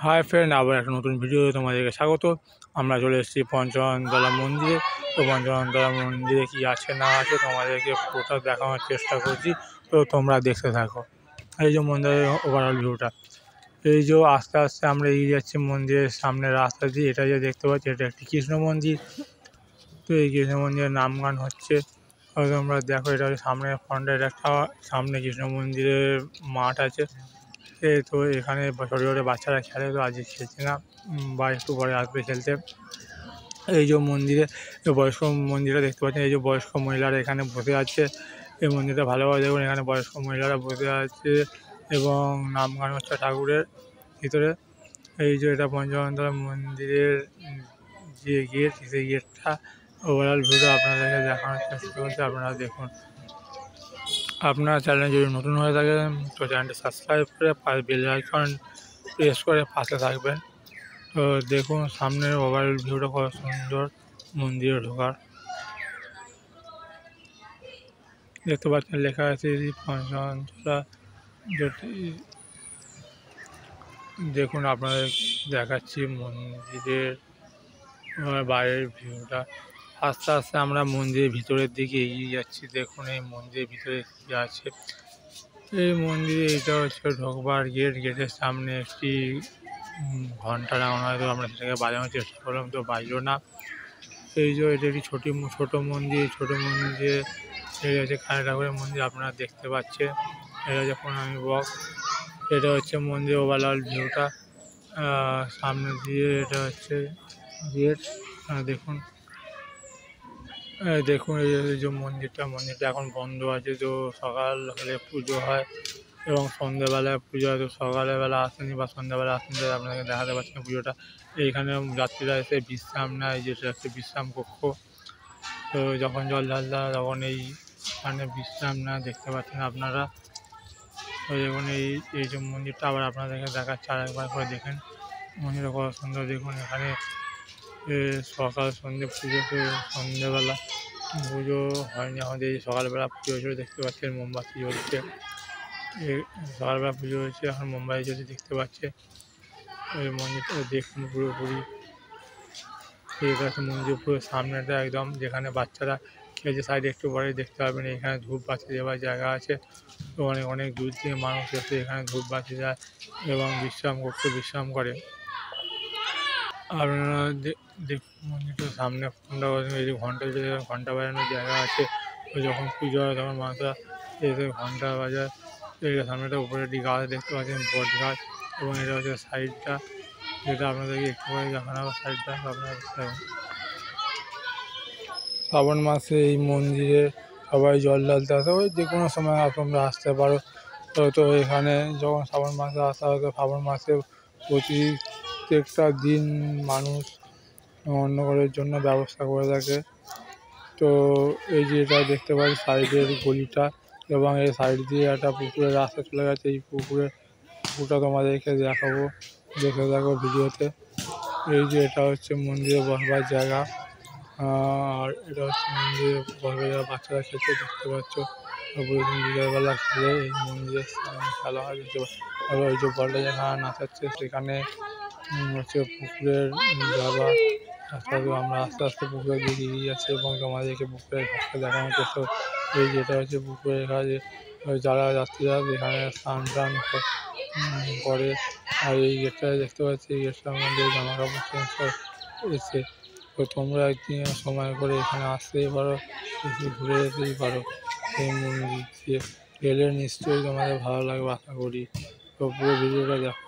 Hi friend, আবার একটা নতুন ভিডিওতে তোমাদেরকে স্বাগত। আমরা চলে এসেছি পঞ্চনতলা মন্দিরে। তো পঞ্চনতলা মন্দিরে কি আছে না আছে তোমাদেরকে পুরোটা দেখানোর চেষ্টা করছি, তো তোমরা দেখতে থাকো। এই যে মন্দিরের ওভারঅল ভিউটা, এই যে আস্তে আস্তে আমরা এগিয়ে যাচ্ছি মন্দিরের সামনে রাস্তা দিয়ে। এটা যে দেখতে পাচ্ছি, এটা একটি কৃষ্ণ মন্দির। তো এই কৃষ্ণ মন্দিরের নাম গান হচ্ছে, তোমরা দেখো। এটা হচ্ছে সামনে ফ্রন্টের একটা, সামনে কৃষ্ণ মন্দিরের মাঠ আছে। তো এখানে ছোটো ছোটো বাচ্চারা খেলে, তো আজকে খেলছে না, বা একটু পরে আসবে খেলতে। এই যে মন্দিরে বয়স্ক মন্দিরটা দেখতে পাচ্ছেন, এই যে বয়স্ক মহিলারা এখানে বসে আছে। এই মন্দিরটা ভালোভাবে দেখুন, এখানে বয়স্ক মহিলারা বসে আছে এবং নাম গান হচ্ছে ঠাকুরের ভিতরে। এই যে এটা পঞ্চতলা মন্দিরের যে গেট, সেই গেটটা ওভারঅল ভিডিও আপনাদেরকে দেখানোর চেষ্টা করছি, আপনারা দেখুন। আপনার চ্যানেলে যদি নতুন হয়ে থাকেন তো চ্যানেলটি সাবস্ক্রাইব করে বেল আইকন প্রেস করে পাশে থাকবেন। তো দেখুন সামনের ওভারঅল ভিউটা কত সুন্দর মন্দিরে ঢোকার। দেখতে পাচ্ছেন লেখা আছে পঞ্চতলা। দেখুন আপনাদের দেখাচ্ছি মন্দিরের বাইরের ভিউটা। আস্তে আস্তে আমরা মন্দিরের ভিতরের দিকে এগিয়ে যাচ্ছি। দেখুন এই মন্দিরের ভিতরে কী আছে। এই মন্দিরে এটা হচ্ছে ঢোকবার গেট। গেটের সামনে একটি ঘন্টা লাগানো হয়, তো আমরা সেটাকে বাজানোর চেষ্টা করলাম, তো বাজলো না। এই যে এটা একটি ছোটো মন্দির। ছোটো মন্দিরে এই হচ্ছে কালী ঠাকুরের মন্দির, আপনারা দেখতে পাচ্ছেন। এটা হচ্ছে প্রণামী বক্স। এটা হচ্ছে মন্দির ওভারঅল ভিউটা সামনে দিয়ে। এটা হচ্ছে গেট। দেখুন দেখুন এই যে মন্দিরটা এখন বন্ধ আছে। তো সকাল হলে পুজো হয় এবং সন্ধ্যেবেলায় পুজো হয়। তো সকালবেলা আসেনি বা সন্ধ্যাবেলা আসেনি, আপনাদেরকে দেখাতে পারছি না পুজোটা। এইখানে যাত্রীরা এসে বিশ্রাম নেয়, যেটা হচ্ছে বিশ্রাম কক্ষ। তো যখন জল ঢালতে হয় তখন এইখানে বিশ্রাম নেয়, দেখতে পাচ্ছেন আপনারা। তো দেখুন এই যে মন্দিরটা আবার আপনাদেরকে দেখাচ্ছে, আরেকবার করে দেখেন মন্দিরটা কত সুন্দর। দেখুন এখানে সকাল সন্ধ্যে পুজো। তো সন্ধ্যেবেলা পুজো হয়নি আমাদের, সকালবেলা পুজো হয়েছিল, দেখতে পাচ্ছেন মোমবাতি জ্বলছে। সকালবেলা পুজো হয়েছে, এখন মোমবাতি জ্বলছে, দেখতে পাচ্ছে। ওই মন্দিরটা দেখুন পুরোপুরি। এটা হচ্ছে মন্দির পুরো সামনেটা একদম, যেখানে বাচ্চারা খেলছে। সাইডে একটু পরে দেখতে পাবেন এখানে ধূপ বাতি দেওয়ার জায়গা আছে। তো অনেক দূর থেকে মানুষ এসে এখানে ধূপ বাতি দেয় এবং বিশ্রাম করে। আপনারা দেখুন মন্দিরটার সামনে এই যে ঘন্টা বাজানোর জায়গা আছে। তো যখন পুজো হয় তখন মানুষরা এসে ঘন্টা বাজায়। এটা সামনেটা উপরে একটি গাছ দেখতে পাচ্ছেন, বট গাছ। এবং এটা হচ্ছে সাইডটা, যেটা আপনাদেরকে একটু করে দেখানো হবে। সাইডটা আপনারা শ্রাবণ মাসে এই মন্দিরে সবাই জল ঢালতে আসে। ওই যে কোনো সময় তোমরা আসতে পারো। তো এখানে যখন শ্রাবণ মাসে আসা হয়, তো শ্রাবণ মাসে প্রত্যেকটা দিন মানুষ অন্নকূটের জন্য ব্যবস্থা করে থাকে। তো এই যে এটা দেখতে পাচ্ছি সাইডের গলিটা, এবং এই সাইড দিয়ে একটা পুকুরের রাস্তা চলে গেছে। এই পুকুরটা তোমাদেরকে দেখাবো, দেখে দেখো ভিডিওতে। এই যে এটা হচ্ছে মন্দিরে বসবার জায়গা, আর এটা হচ্ছে মন্দিরে বসবার জায়গা। বাচ্চারা খেলতে দেখতে পাচ্ছ। বিকালবেলা খেলে এই মন্দিরের সামনে খেলা হয়, দেখতে পাচ্ছ। ওই যে বলটা যেখানে নাচাচ্ছে সেখানে হচ্ছে পুকুরের জায়গা। আমরা আস্তে আস্তে পুকুরের দিকে এগিয়ে যাচ্ছি এবং তোমাদেরকে পুকুরের ঘাটটা দেখানোর চেষ্টা। এই যেটা হচ্ছে পুকুরের ঘাটে যারা যাত্রীরা এখানে স্নান টান করে। আর এই গেটটা দেখতে পাচ্ছি, এই গেটটার মধ্যে জামা কাপড় চেঞ্জ করে এসে। তো তোমরা একদিন সময় করে এখানে আসতেই পারো, এসে ঘুরে যেতেই পারো। এই মন্দির দিয়ে গেলে নিশ্চয়ই তোমাদের ভালো লাগবে আশা করি। তো পুরো ভিডিওটা দেখো।